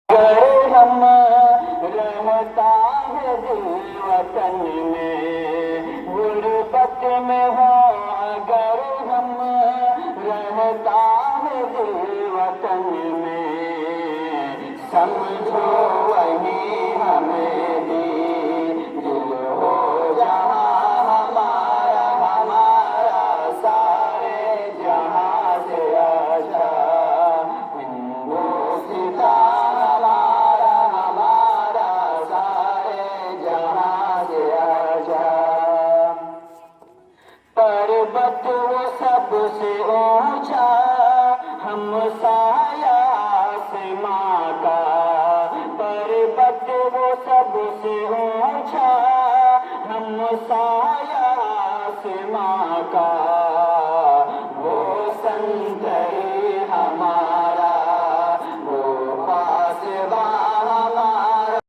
अगर हम रहता है दिल वतन में, गुर्बत में हो अगर हम रहता है दिल वतन में, समझो वही हमें दिल हो जहाँ हमारा हमारा सारे जहाँ से अच्छा हिंदुस्तान पर्वत वो सबसे ऊंचा हमसाया आसमां का, पर्वत वो सबसे ऊंचा हमसाया